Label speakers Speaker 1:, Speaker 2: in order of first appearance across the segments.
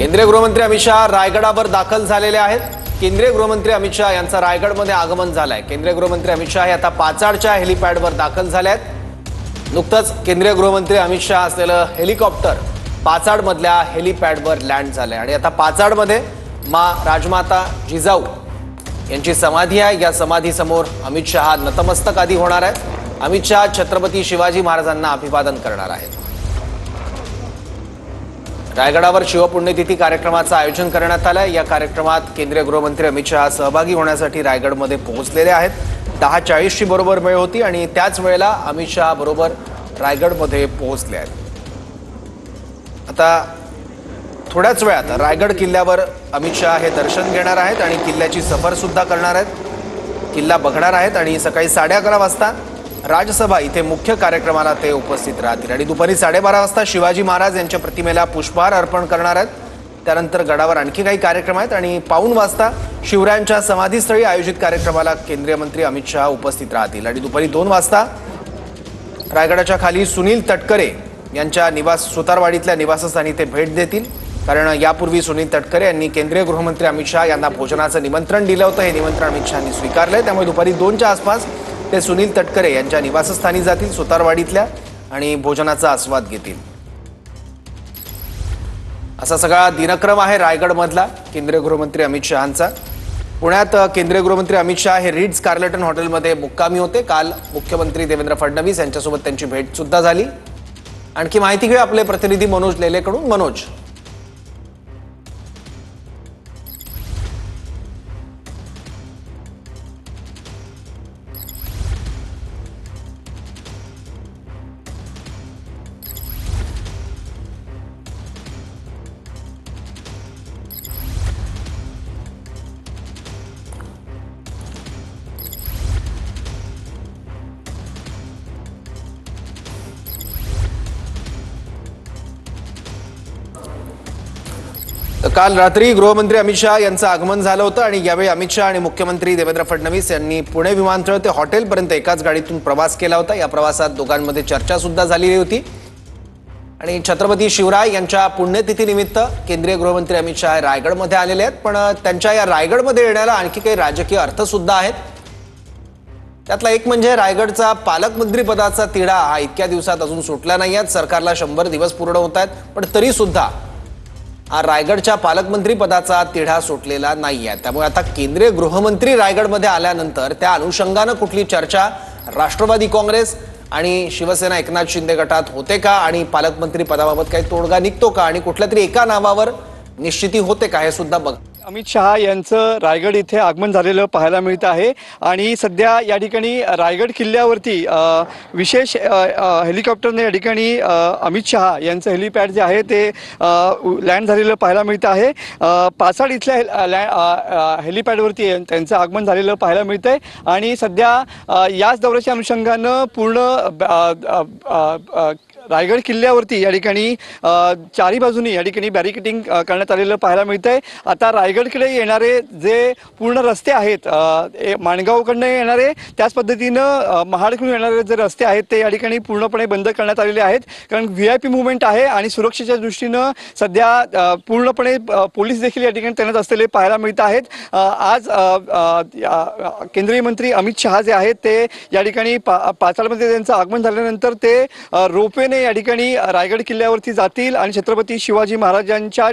Speaker 1: केंद्रीय गृहमंत्री अमित शहा रायगडावर दाखल झालेले आहेत। केंद्रीय गृहमंत्री अमित शहा यांचं रायगडमध्ये आगमन झालंय। केंद्रीय गृहमंत्री अमित शहा हे आता पाचाडच्या हेलिपॅडवर दाखल झाले आहेत। नुकतंच केंद्रीय गृहमंत्री अमित शहा असलेलं हेलिकॉप्टर पाचाडमधल्या हेलिपॅडवर लँड झालंय आणि आता पाचाडमध्ये राजमाता जिजाऊ यांची समाधी आहे। या समाधीसमोर अमित शहा नतमस्तक आदी होणार आहेत। अमित शहा छत्रपती शिवाजी महाराजांना अभिवादन करणार आहेत। रायगडावर शिवपुण्यतिथी कार्यक्रमाचं आयोजन करण्यात आलंय। या कार्यक्रमात केंद्रीय गृहमंत्री अमित शहा सहभागी होण्यासाठी रायगडमध्ये पोहोचलेले आहेत। 10:40 ची बरोबर वेळ होती आणि त्याच वेळेला अमित शहा बरोबर रायगडमध्ये पोहोचले आहेत। आता थोड्याच वेळात रायगड किल्ल्यावर अमित शहा हे दर्शन घेणार आहेत आणि किल्ल्याची सफर सुद्धा करणार आहेत। किल्ला बघणार आहेत आणि सकाळी 11:30 वाजता राजसभा इथे मुख्य कार्यक्रमाला ते उपस्थित राहतील आणि दुपारी 12:30 वाजता शिवाजी महाराज यांच्या प्रतिमेला पुष्पहार अर्पण करणार आहेत। त्यानंतर गडावर आणखी काही कार्यक्रम आहेत आणि 1:15 वाजता शिवरायांच्या समाधीस्थळी आयोजित कार्यक्रमाला केंद्रीय मंत्री अमित शहा उपस्थित राहतील आणि दुपारी 2 वाजता रायगडाच्या खाली सुनील तटकरे यांच्या सुतारवाडीतल्या निवासस्थानी ते भेट देतील। कारण यापूर्वी सुनील तटकरे यांनी केंद्रीय गृहमंत्री अमित शहा यांना भोजनाचं निमंत्रण दिलं होतं। हे निमंत्रण अमित शहांनी स्वीकारलंय। त्यामुळे दुपारी 2च्या आसपास ते सुनील तटकरे यांच्या निवासस्थानी जातील सुतारवाडीतल्या आणि भोजनाचा आस्वाद घेतील। असा सगळा दिनक्रम आहे रायगडमधला केंद्रीय गृहमंत्री अमित शहांचा। पुण्यात केंद्रीय गृहमंत्री अमित शहा हे रिट्झ कार्लटन हॉटेलमध्ये मुक्कामी होते। काल मुख्यमंत्री देवेंद्र फडणवीस यांच्यासोबत त्यांची भेट सुद्धा झाली। आणखी माहिती घेऊ आपले प्रतिनिधी मनोज लेलेकडून। मनोज, काल रात्री गृहमंत्री अमित शहा यांचं आगमन झालं होतं आणि यावेळी अमित शहा आणि मुख्यमंत्री देवेंद्र फडणवीस यांनी पुणे विमानतळ ते हॉटेलपर्यंत एकाच गाडीतून प्रवास केला होता। या प्रवासात दोघांमध्ये चर्चा सुद्धा झालेली होती आणि छत्रपती शिवराय यांच्या पुण्यतिथी निमित्त केंद्रीय गृहमंत्री अमित शहा रायगडमध्ये आलेले आहेत। पण त्यांच्या या रायगडमध्ये येण्याला आणखी काही राजकीय अर्थ सुद्धा आहेत। त्यातला एक म्हणजे रायगडचा पालकमंत्री पदाचा तिढा हा इतक्या दिवसात अजून सुटला नाही आहे। सरकारला 100 दिवस पूर्ण होत आहेत, पण तरी सुद्धा रायगडच्या पालकमंत्री पदाचा तिढा सुटलेला नाहीये। त्यामुळे आता केंद्रीय गृहमंत्री रायगडमध्ये आल्यानंतर त्या अनुषंगाने कुठली चर्चा राष्ट्रवादी काँग्रेस आणि शिवसेना एकनाथ शिंदे गटात होते का आणि पालकमंत्री पदाबाबत काही तोडगा निघतो का आणि कुठल्या तरी एका नावावर निश्चिती होते का हे सुद्धा बघ।
Speaker 2: अमित शहा यांचं रायगड इथे आगमन झालेलं पाहायला मिळतं आहे आणि सध्या या ठिकाणी रायगड किल्ल्यावरती विशेष हेलिकॉप्टरने या ठिकाणी अमित शहा यांचं हेलिपॅड जे आहे ते लँड झालेलं पाहायला मिळतं आहे। पाचाड इथल्या हेलिपॅडवरती त्यांचं आगमन झालेलं पाहायला मिळतं आहे आणि सध्या याच दौऱ्याच्या अनुषंगानं पूर्ण रायगड किल्ल्यावरती या ठिकाणी चारी बाजूनी या ठिकाणी बॅरिकेडिंग करण्यात आलेलं पाहायला मिळतंय। आता रायगडकडे येणारे जे पूर्ण रस्ते आहेत माणगावकडनं येणारे त्याच पद्धतीनं महाडकडून येणारे जे रस्ते आहेत ते या ठिकाणी पूर्णपणे बंद करण्यात आलेले आहेत। कारण VIP मूवमेंट आहे आणि सुरक्षेच्या दृष्टीनं सध्या पूर्णपणे पोलीस देखील या ठिकाणी तैनात असलेले पाहायला मिळत आहेत। आज केंद्रीय मंत्री अमित शहा जे आहेत ते या ठिकाणी पाचाडमध्ये त्यांचं आगमन झाल्यानंतर ते रोपवेने या ठिकाणी रायगड किल्ल्यावरती जातील आणि छत्रपती शिवाजी महाराजांच्या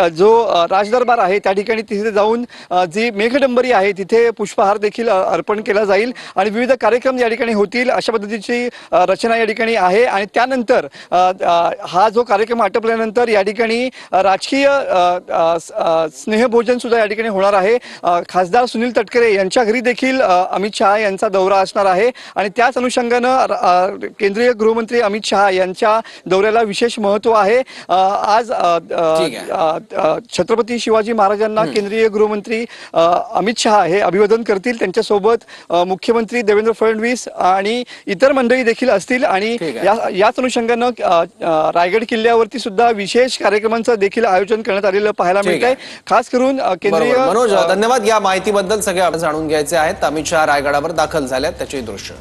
Speaker 2: जो राजदरबार आहे त्या ठिकाणी तिथे जाऊन जी मेघडंबरी आहे तिथे पुष्पहार देखील अर्पण केला जाईल आणि विविध कार्यक्रम या ठिकाणी होतील अशा पद्धतीची रचना या ठिकाणी आहे। आणि त्यानंतर हा जो कार्यक्रम आटोपल्यानंतर या ठिकाणी राजकीय स्नेहभोजन सुद्धा या ठिकाणी होणार आहे। खासदार सुनील तटकरे यांच्या घरी देखील अमित शहा यांचा दौरा असणार आहे आणि त्याच अनुषंगानं केंद्रीय गृहमंत्री अमित शहा यांच्या दौऱ्याला विशेष महत्त्व आहे। आज छत्रपती शिवाजी महाराजांना केंद्रीय गृहमंत्री अमित शहा हे अभिवादन करतील। त्यांच्यासोबत मुख्यमंत्री देवेंद्र फडणवीस आणि इतर मंडळी देखील असतील आणि याच अनुषंगानं रायगड किल्ल्यावरती सुद्धा विशेष कार्यक्रमांचं देखील आयोजन करण्यात आलेलं पाहायला मिळत आहे। खास करून केंद्रीय
Speaker 1: मनोज, धन्यवाद। या माहितीबद्दल सगळे जाणून घ्यायचे आहेत। अमित शहा रायगडावर दाखल झाल्यात त्याचे दृश्य